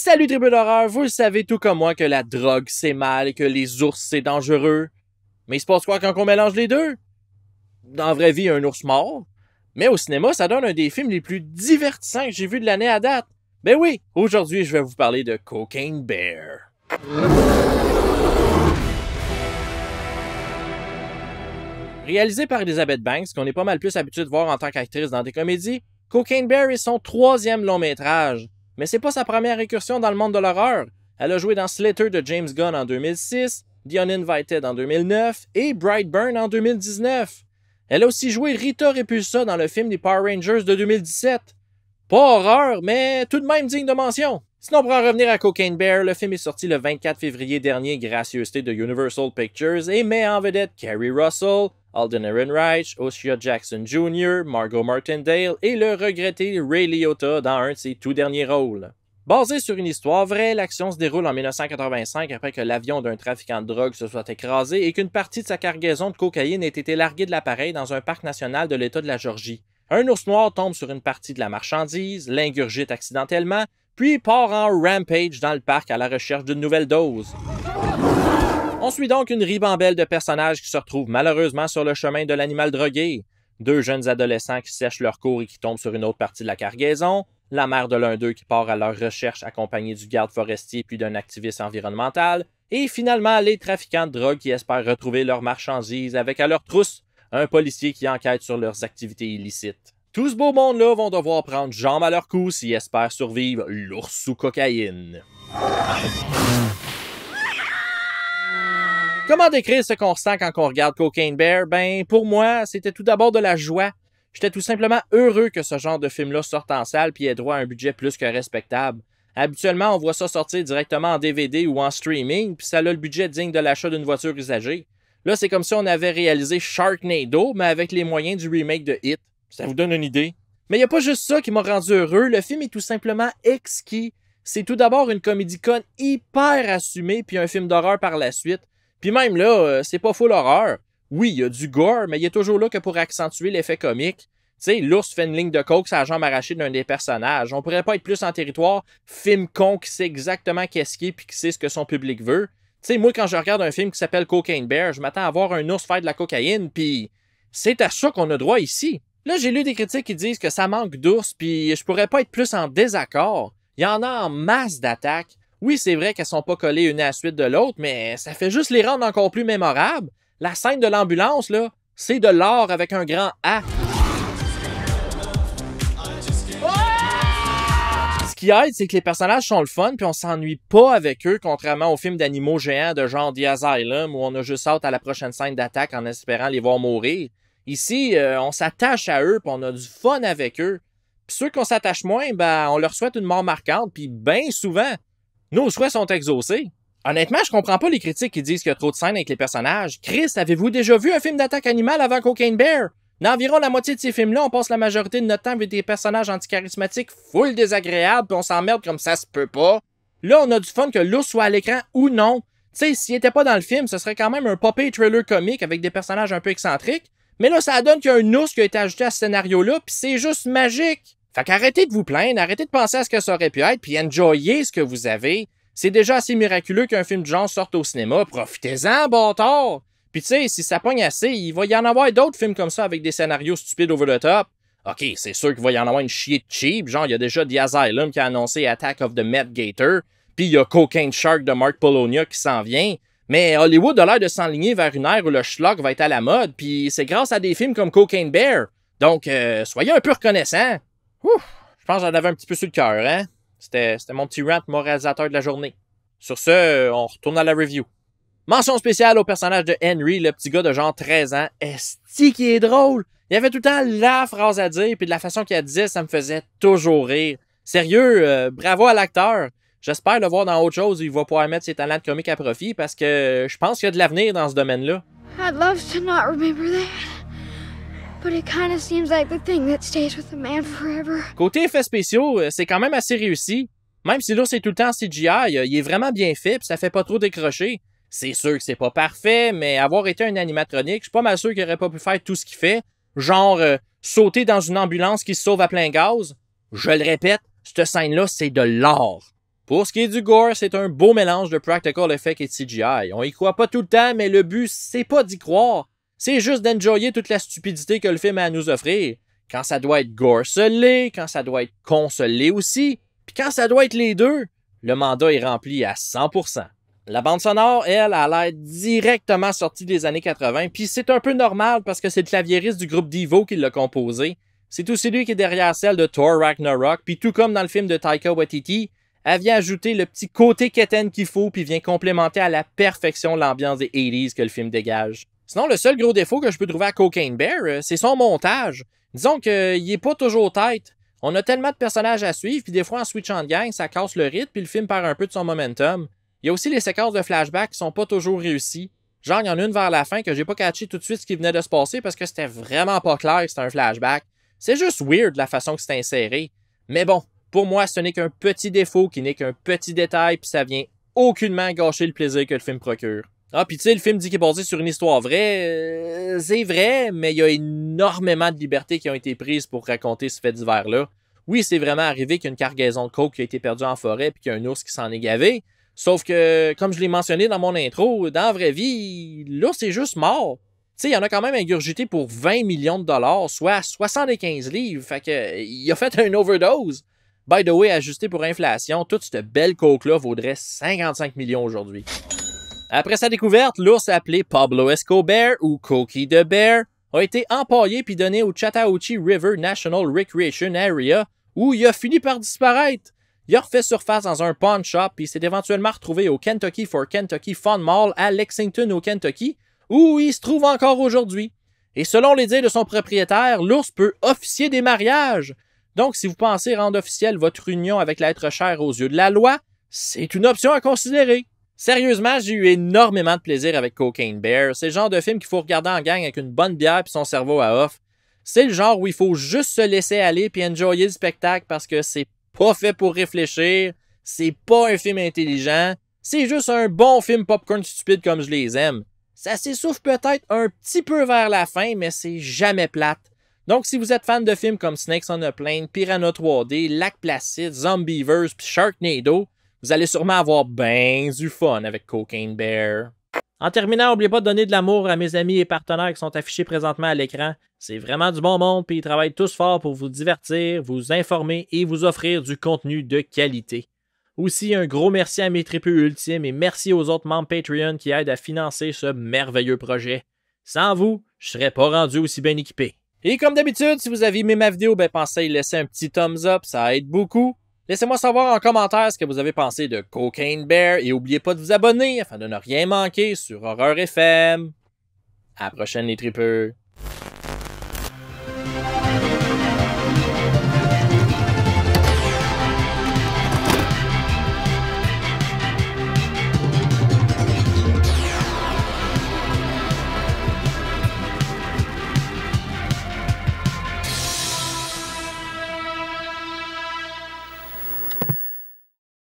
Salut tribu d'horreur, vous le savez tout comme moi que la drogue c'est mal et que les ours c'est dangereux. Mais il se passe quoi quand on mélange les deux? Dans la vraie vie, un ours mort. Mais au cinéma, ça donne un des films les plus divertissants que j'ai vu de l'année à date. Ben oui, aujourd'hui je vais vous parler de Cocaine Bear. Réalisé par Elizabeth Banks, qu'on est pas mal plus habitué de voir en tant qu'actrice dans des comédies, Cocaine Bear est son 3e long métrage. Mais c'est pas sa première incursion dans le monde de l'horreur. Elle a joué dans Slither de James Gunn en 2006, The Uninvited en 2009 et Brightburn en 2019. Elle a aussi joué Rita Repulsa dans le film des Power Rangers de 2017. Pas horreur, mais tout de même digne de mention. Sinon, pour en revenir à Cocaine Bear, le film est sorti le 24 février dernier, gracieuseté de Universal Pictures, et met en vedette Kerry Russell, Alden Ehrenreich, Oshia Jackson Jr., Margot Martindale et le regretté Ray Liotta dans un de ses tout derniers rôles. Basé sur une histoire vraie, l'action se déroule en 1985 après que l'avion d'un trafiquant de drogue se soit écrasé et qu'une partie de sa cargaison de cocaïne ait été larguée de l'appareil dans un parc national de l'État de la Géorgie. Un ours noir tombe sur une partie de la marchandise, l'ingurgite accidentellement, puis part en rampage dans le parc à la recherche d'une nouvelle dose. On suit donc une ribambelle de personnages qui se retrouvent malheureusement sur le chemin de l'animal drogué. 2 jeunes adolescents qui sèchent leur cours et qui tombent sur une autre partie de la cargaison, la mère de l'un d'eux qui part à leur recherche accompagnée du garde forestier puis d'un activiste environnemental, et finalement les trafiquants de drogue qui espèrent retrouver leurs marchandises avec à leur trousse un policier qui enquête sur leurs activités illicites. Tout ce beau monde-là vont devoir prendre jambe à leur cou s'ils espèrent survivre l'ours sous cocaïne. Comment décrire ce qu'on ressent quand on regarde Cocaine Bear? Ben, pour moi, c'était tout d'abord de la joie. J'étais tout simplement heureux que ce genre de film-là sorte en salle puis ait droit à un budget plus que respectable. Habituellement, on voit ça sortir directement en DVD ou en streaming, puis ça a le budget digne de l'achat d'une voiture usagée. Là, c'est comme si on avait réalisé Sharknado, mais avec les moyens du remake de It. Ça vous donne une idée? Mais il n'y a pas juste ça qui m'a rendu heureux, le film est tout simplement exquis. C'est tout d'abord une comédie conne hyper assumée, puis un film d'horreur par la suite. Puis même là, c'est pas full horreur. Oui, il y a du gore, mais il est toujours là que pour accentuer l'effet comique. Tu sais, l'ours fait une ligne de coke sur la jambe arrachée d'un des personnages. On pourrait pas être plus en territoire. Film con qui sait exactement qu'est-ce qu'il est puis qui sait ce que son public veut. Tu sais, moi, quand je regarde un film qui s'appelle Cocaine Bear, je m'attends à voir un ours faire de la cocaïne, puis c'est à ça qu'on a droit ici. Là, j'ai lu des critiques qui disent que ça manque d'ours, puis je pourrais pas être plus en désaccord. Il y en a en masse d'attaques. Oui, c'est vrai qu'elles sont pas collées une à la suite de l'autre, mais ça fait juste les rendre encore plus mémorables. La scène de l'ambulance, là, c'est de l'or avec un grand A. Ce qui aide, c'est que les personnages sont le fun, puis on s'ennuie pas avec eux, contrairement aux films d'animaux géants de genre The Asylum, où on a juste hâte à la prochaine scène d'attaque en espérant les voir mourir. Ici, on s'attache à eux, puis on a du fun avec eux. Puis ceux qu'on s'attache moins, ben, on leur souhaite une mort marquante, puis bien souvent, nos souhaits sont exaucés. Honnêtement, je comprends pas les critiques qui disent qu'il y a trop de scènes avec les personnages. Chris, avez-vous déjà vu un film d'attaque animale avant Cocaine Bear? Dans environ la moitié de ces films-là, on passe la majorité de notre temps avec des personnages anticharismatiques full désagréables pis on s'emmerde comme ça se peut pas. Là, on a du fun que l'ours soit à l'écran ou non. Tu sais, s'il était pas dans le film, ce serait quand même un poppy thriller comique avec des personnages un peu excentriques. Mais là, ça donne qu'il y a un ours qui a été ajouté à ce scénario-là pis c'est juste magique. Fait qu'arrêtez de vous plaindre, arrêtez de penser à ce que ça aurait pu être pis enjoyez ce que vous avez. C'est déjà assez miraculeux qu'un film de genre sorte au cinéma. Profitez-en, bâtard! Puis tu sais, si ça pogne assez, il va y en avoir d'autres films comme ça avec des scénarios stupides over the top. Ok, c'est sûr qu'il va y en avoir une chier de cheap. Genre, il y a déjà The Asylum qui a annoncé Attack of the Met Gator. Puis il y a Cocaine Shark de Mark Polonia qui s'en vient. Mais Hollywood a l'air de s'enligner vers une ère où le schlock va être à la mode. Puis c'est grâce à des films comme Cocaine Bear. Donc, soyez un peu reconnaissants. Ouf, je pense que j'en avais un petit peu sur le cœur, hein? C'était mon petit rant moralisateur de la journée. Sur ce, on retourne à la review. Mention spéciale au personnage de Henry, le petit gars de genre 13 ans. Esti qui est drôle! Il avait tout le temps la phrase à dire, puis de la façon qu'il la disait, ça me faisait toujours rire. Sérieux, bravo à l'acteur. J'espère le voir dans autre chose où il va pouvoir mettre ses talents de comique à profit parce que je pense qu'il y a de l'avenir dans ce domaine-là. I'd love to not remember that. But it kind of seems like the thing that stays with a man forever. Côté effets spéciaux, c'est quand même assez réussi. Même si l'ours est tout le temps en CGI, il est vraiment bien fait pis ça fait pas trop décrocher. C'est sûr que c'est pas parfait, mais avoir été un animatronique, je suis pas mal sûr qu'il aurait pas pu faire tout ce qu'il fait. Genre, sauter dans une ambulance qui se sauve à plein gaz. Je le répète, cette scène-là, c'est de l'art. Pour ce qui est du gore, c'est un beau mélange de practical effects et de CGI. On y croit pas tout le temps, mais le but, c'est pas d'y croire. C'est juste d'enjoyer toute la stupidité que le film a à nous offrir. Quand ça doit être gore solé, quand ça doit être consolé aussi, puis quand ça doit être les deux, le mandat est rempli à 100%. La bande sonore, elle, a l'air directement sortie des années 80, puis c'est un peu normal parce que c'est le claviériste du groupe Devo qui l'a composé. C'est aussi lui qui est derrière celle de Thor Ragnarok, puis tout comme dans le film de Taika Waititi, elle vient ajouter le petit côté quétaine qu'il faut puis vient complémenter à la perfection l'ambiance des 80s que le film dégage. Sinon, le seul gros défaut que je peux trouver à Cocaine Bear, c'est son montage. Disons qu'il est pas toujours tête. On a tellement de personnages à suivre, puis des fois en switchant de gang, ça casse le rythme, puis le film perd un peu de son momentum. Il y a aussi les séquences de flashback qui sont pas toujours réussies. Genre, il y en a une vers la fin que j'ai pas catché tout de suite ce qui venait de se passer parce que c'était vraiment pas clair que c'était un flashback. C'est juste weird la façon que c'est inséré. Mais bon, pour moi, ce n'est qu'un petit défaut qui n'est qu'un petit détail, puis ça vient aucunement gâcher le plaisir que le film procure. Ah, puis tu sais, le film dit qu'il est basé sur une histoire vraie. C'est vrai, mais il y a énormément de libertés qui ont été prises pour raconter ce fait divers-là. Oui, c'est vraiment arrivé qu'il y a une cargaison de coke qui a été perdue en forêt puis qu'il y a un ours qui s'en est gavé. Sauf que, comme je l'ai mentionné dans mon intro, dans la vraie vie, l'ours est juste mort. Tu sais, il y en a quand même ingurgité pour 20 millions de dollars, soit 75 livres. Fait que, il a fait un overdose. By the way, ajusté pour inflation, toute cette belle coke-là vaudrait 55 millions aujourd'hui. Après sa découverte, l'ours appelé Pablo Escobar ou Cokie the Bear a été empaillé puis donné au Chattahoochee River National Recreation Area où il a fini par disparaître. Il a refait surface dans un pawn shop puis s'est éventuellement retrouvé au Kentucky for Kentucky Fun Mall à Lexington au Kentucky où il se trouve encore aujourd'hui. Et selon les dires de son propriétaire, l'ours peut officier des mariages. Donc si vous pensez rendre officielle votre union avec l'être cher aux yeux de la loi, c'est une option à considérer. Sérieusement, j'ai eu énormément de plaisir avec Cocaine Bear. C'est le genre de film qu'il faut regarder en gang avec une bonne bière puis son cerveau à off. C'est le genre où il faut juste se laisser aller puis enjoyer le spectacle parce que c'est pas fait pour réfléchir, c'est pas un film intelligent, c'est juste un bon film popcorn stupide comme je les aime. Ça s'essouffle peut-être un petit peu vers la fin, mais c'est jamais plate. Donc si vous êtes fan de films comme Snakes on a Plane, Piranha 3D, Lac Placide, Zombieverse puis Sharknado, vous allez sûrement avoir ben du fun avec Cocaine Bear. En terminant, n'oubliez pas de donner de l'amour à mes amis et partenaires qui sont affichés présentement à l'écran. C'est vraiment du bon monde, puis ils travaillent tous fort pour vous divertir, vous informer et vous offrir du contenu de qualité. Aussi, un gros merci à mes tripeux ultimes et merci aux autres membres Patreon qui aident à financer ce merveilleux projet. Sans vous, je serais pas rendu aussi bien équipé. Et comme d'habitude, si vous avez aimé ma vidéo, pensez à y laisser un petit thumbs up, ça aide beaucoup. Laissez-moi savoir en commentaire ce que vous avez pensé de Cocaine Bear et n'oubliez pas de vous abonner afin de ne rien manquer sur Horreur FM. À la prochaine les tripeux.